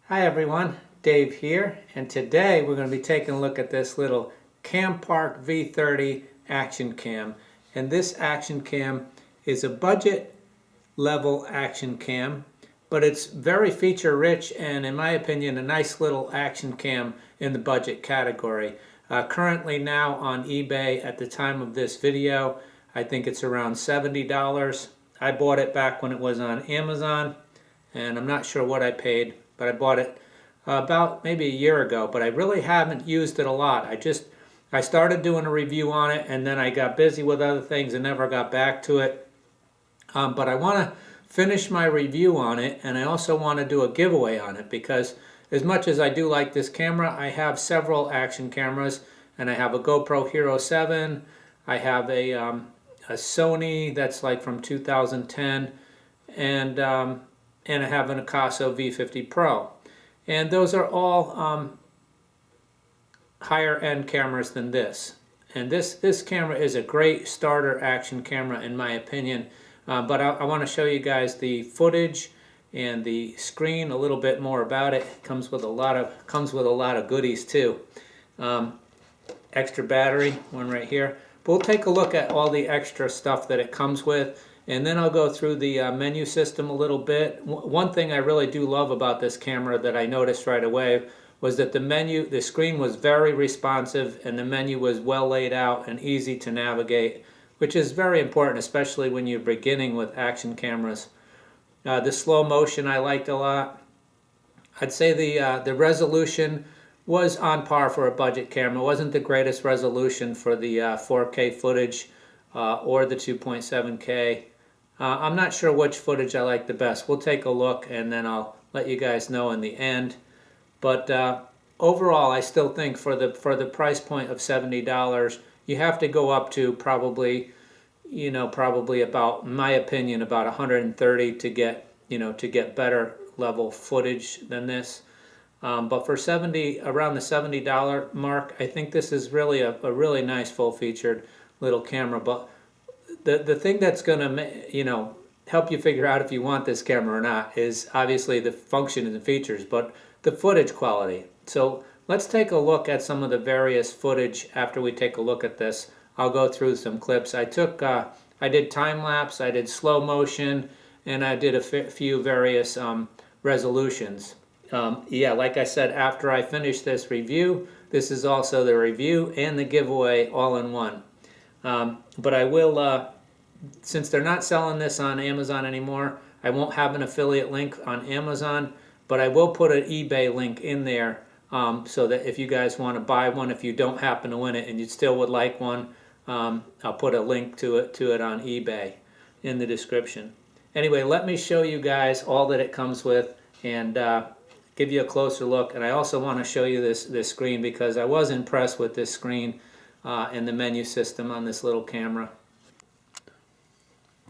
Hi everyone, Dave here, and today we're going to be taking a look at this little Campark V30 action cam. And this action cam is a budget level action cam, but it's very feature rich and in my opinion a nice little action cam in the budget category. Currently now on eBay at the time of this video, I think it's around $70. I bought it back when it was on Amazon, and I'm not sure what I paid, but I bought it about maybe a year ago, but I really haven't used it a lot. I started doing a review on it, and then I got busy with other things and never got back to it. But I want to finish my review on it, and I also want to do a giveaway on it, because as much as I do like this camera, I have several action cameras, and I have a GoPro Hero 7, I have a Sony that's like from 2010, and I have an Akaso V50 Pro. And those are all higher end cameras than this. And this camera is a great starter action camera in my opinion. But I want to show you guys the footage and the screen, a little bit more about it. It comes with a lot of goodies too. Extra battery, one right here. But we'll take a look at all the extra stuff that it comes with, and then I'll go through the menu system a little bit. One thing I really do love about this camera that I noticed right away was that the screen was very responsive, and the menu was well laid out and easy to navigate, which is very important, especially when you're beginning with action cameras. The slow motion I liked a lot. I'd say the resolution was on par for a budget camera. It wasn't the greatest resolution for the 4K footage or the 2.7K. I'm not sure which footage I like the best. We'll take a look and then I'll let you guys know in the end. But overall, I still think for the price point of $70, you have to go up to probably about, in my opinion, about 130 to get better level footage than this. But for around the $70 mark, I think this is really a really nice full-featured little camera. But the thing that's going to help you figure out if you want this camera or not is obviously the function and the features, but the footage quality. So let's take a look at some of the various footage after we take a look at this. I'll go through some clips. I did time lapse, I did slow motion, and I did a few various resolutions. Yeah, like I said, after I finish this review, this is also the review and the giveaway all in one. But I will, since they're not selling this on Amazon anymore, I won't have an affiliate link on Amazon, but I will put an eBay link in there so that if you guys want to buy one, if you don't happen to win it and you still would like one, I'll put a link to it on eBay in the description. Anyway, let me show you guys all that it comes with and give you a closer look. And I also want to show you this screen, because I was impressed with this screen and the menu system on this little camera.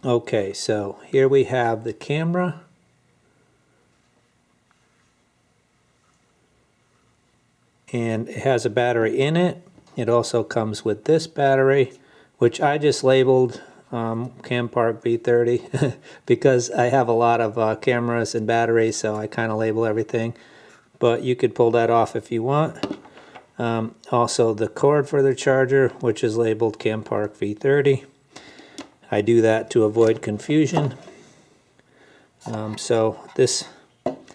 Okay, so here we have the camera. And it has a battery in it. It also comes with this battery, which I just labeled Campark V30 because I have a lot of cameras and batteries, so I kind of label everything. But you could pull that off if you want. Also the cord for the charger, which is labeled Campark V30. I do that to avoid confusion. So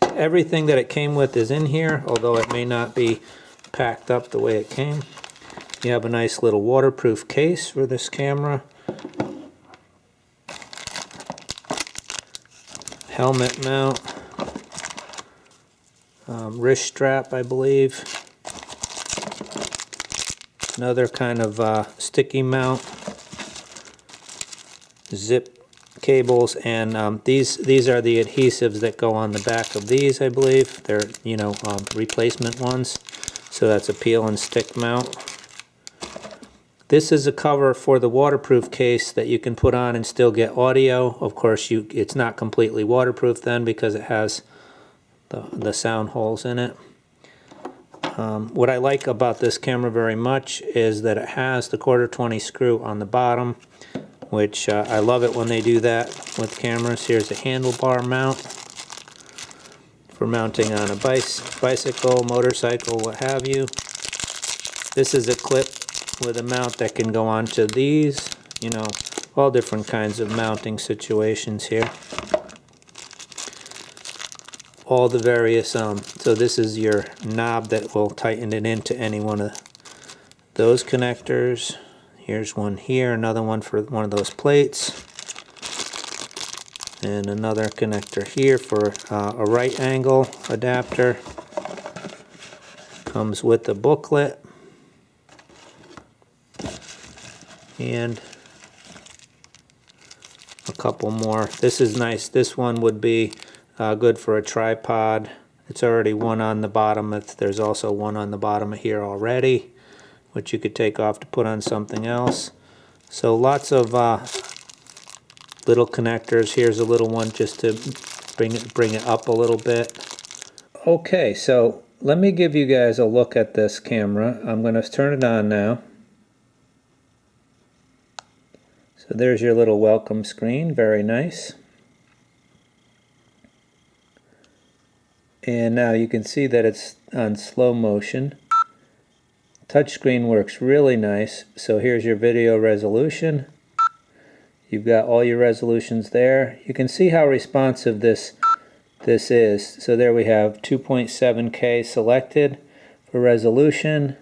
everything that it came with is in here, although it may not be packed up the way it came. You have a nice little waterproof case for this camera. Helmet mount. Wrist strap, I believe. Another kind of sticky mount. Zip cables, and these are the adhesives that go on the back of these, I believe. They're replacement ones. So that's a peel and stick mount. This is a cover for the waterproof case that you can put on and still get audio. Of course, it's not completely waterproof then because it has the sound holes in it. What I like about this camera very much is that it has the 1/4-20 screw on the bottom, which I love it when they do that with cameras. Here's a handlebar mount for mounting on a bicycle, motorcycle, what have you. This is a clip with a mount that can go onto these, you know, all different kinds of mounting situations here. All the various, so this is your knob that will tighten it into any one of those connectors. Here's one here, another one for one of those plates. And another connector here for a right angle adapter. Comes with the booklet. And a couple more. This is nice. This one would be good for a tripod. It's already one on the bottom. There's also one on the bottom here already, which you could take off to put on something else. So lots of little connectors. Here's a little one just to bring it up a little bit. Okay, so let me give you guys a look at this camera. I'm going to turn it on now. So there's your little welcome screen, very nice. And now you can see that it's on slow motion. Touchscreen works really nice. So here's your video resolution. You've got all your resolutions there. You can see how responsive this is. So there we have 2.7K selected for resolution.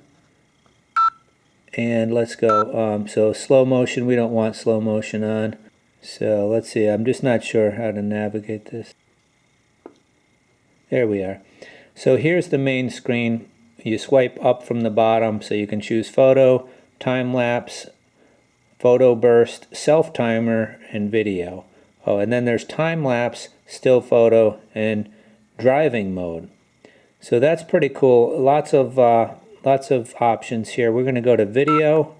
And let's go. So slow motion, we don't want slow motion on. So let's see, I'm just not sure how to navigate this. There we are. So here's the main screen. You swipe up from the bottom so you can choose photo, time lapse, photo burst, self timer, and video. Oh, and then there's time lapse, still photo, and driving mode. So that's pretty cool. Lots of options here. We're going to go to video.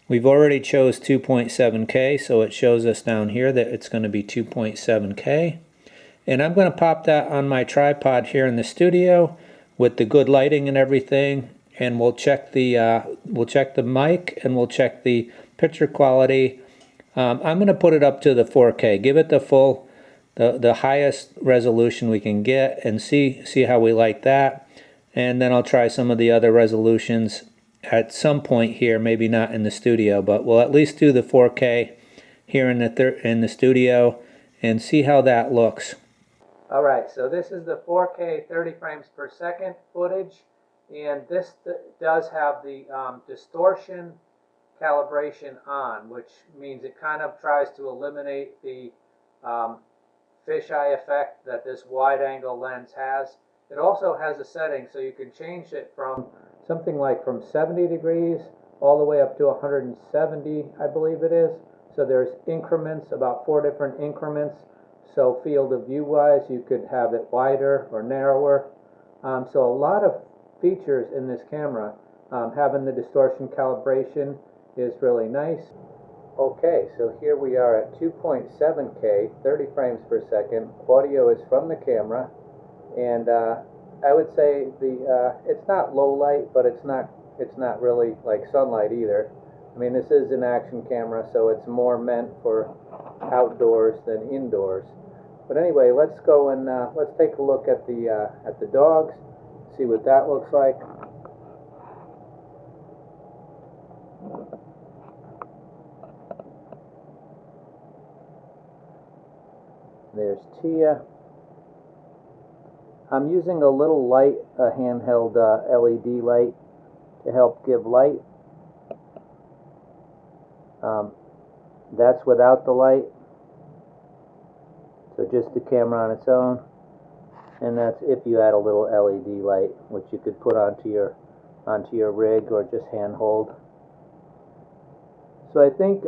We've already chose 2.7K, so it shows us down here that it's going to be 2.7K. And I'm going to pop that on my tripod here in the studio with the good lighting and everything. And we'll check the mic and we'll check the picture quality. I'm going to put it up to the 4K. Give it the full, the highest resolution we can get, and see how we like that. And then I'll try some of the other resolutions at some point here, maybe not in the studio, but we'll at least do the 4K here in the studio and see how that looks. All right, so this is the 4K 30 frames per second footage, and this does have the distortion calibration on, which means it kind of tries to eliminate the fisheye effect that this wide angle lens has. It also has a setting so you can change it from something like from 70 degrees all the way up to 170, I believe it is. So there's increments, about 4 different increments. So field of view wise, you could have it wider or narrower. So a lot of features in this camera. Having the distortion calibration is really nice. Okay, so here we are at 2.7K, 30 frames per second. Audio is from the camera. And I would say it's not low light, but it's not really like sunlight either. I mean, this is an action camera, so it's more meant for outdoors than indoors. But anyway, let's go and let's take a look at the dogs, see what that looks like. There's Tia. I'm using a little light, a handheld LED light to help give light. That's without the light, so just the camera on its own. And that's if you add a little LED light, which you could put onto your rig or just handhold. So I think,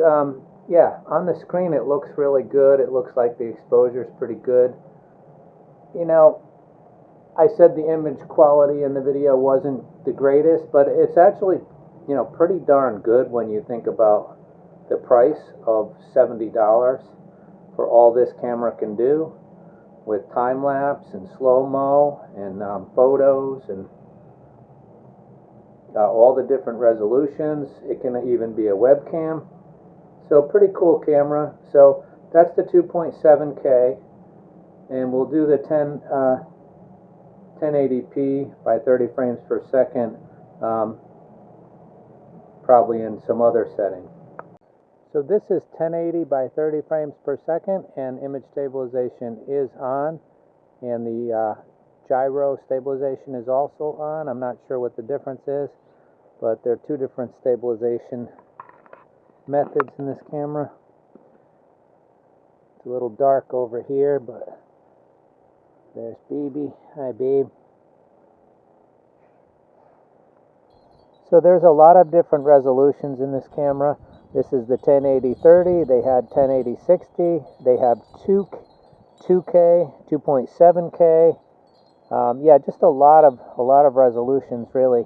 yeah, on the screen it looks really good. It looks like the exposure is pretty good. You know, I said the image quality in the video wasn't the greatest, but it's actually, you know, pretty darn good when you think about the price of $70 for all this camera can do, with time lapse and slow-mo and photos and all the different resolutions. It can even be a webcam. So pretty cool camera. So that's the 2.7K, and we'll do the 1080p by 30 frames per second, probably in some other setting. So this is 1080 by 30 frames per second, and image stabilization is on, and the gyro stabilization is also on. I'm not sure what the difference is, but there are two different stabilization methods in this camera. It's a little dark over here, but there's baby. Hi, babe. So there's a lot of different resolutions in this camera. This is the 1080-30. They had 1080-60. They have 2K, 2.7K. Yeah, just a lot of resolutions, really.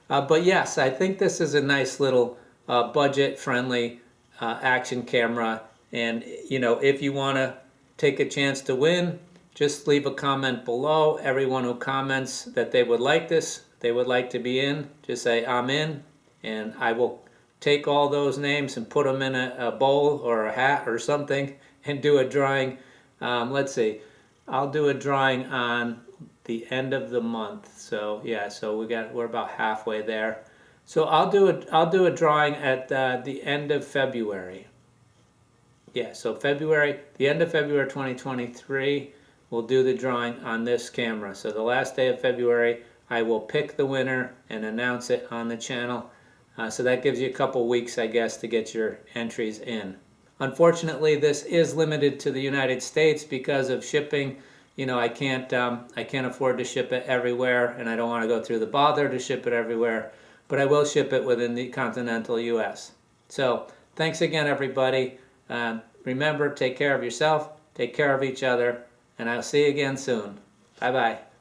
But yes, I think this is a nice little budget-friendly action camera. And, you know, if you want to take a chance to win, just leave a comment below. Everyone who comments that they would like this, they would like to be in, just say, I'm in. And I will take all those names and put them in a bowl or a hat or something and do a drawing. Let's see. I'll do a drawing on the end of the month. So yeah, so we're about halfway there. So I'll do a drawing at the end of February. Yeah, so the end of February 2023, we'll do the drawing on this camera. So the last day of February, I will pick the winner and announce it on the channel. So that gives you a couple weeks, I guess, to get your entries in. Unfortunately, this is limited to the United States because of shipping. You know, I can't afford to ship it everywhere, and I don't want to go through the bother to ship it everywhere, but I will ship it within the continental U.S. So thanks again, everybody. Remember, take care of yourself, take care of each other, and I'll see you again soon. Bye-bye.